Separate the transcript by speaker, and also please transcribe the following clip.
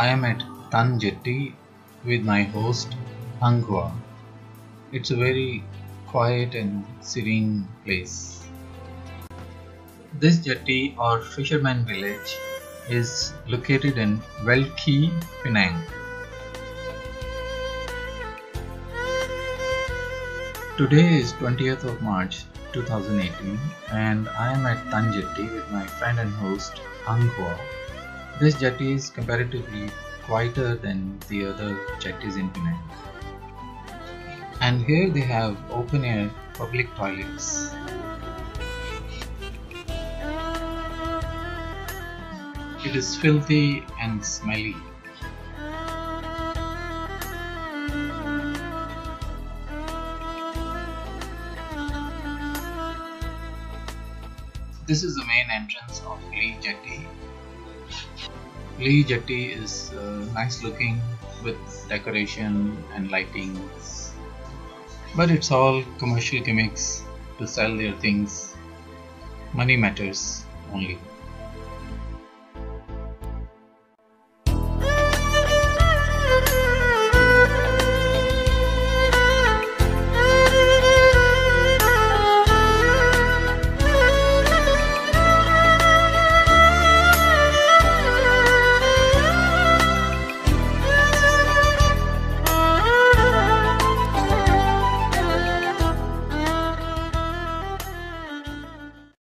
Speaker 1: I am at Tan Jetty with my host Angwa. It's a very quiet and serene place. This jetty or fisherman village is located in Weld, Quey, Penang. Today is 20th of March 2018 and I am at Tan Jetty with my friend and host Angwa. This jetty is comparatively quieter than the other jetties in Penang. And here they have open air public toilets. It is filthy and smelly. This is the main entrance of Quey Jetty. Quey Jetty is nice looking with decoration and lighting, but it's all commercial gimmicks to sell their things. Money matters only.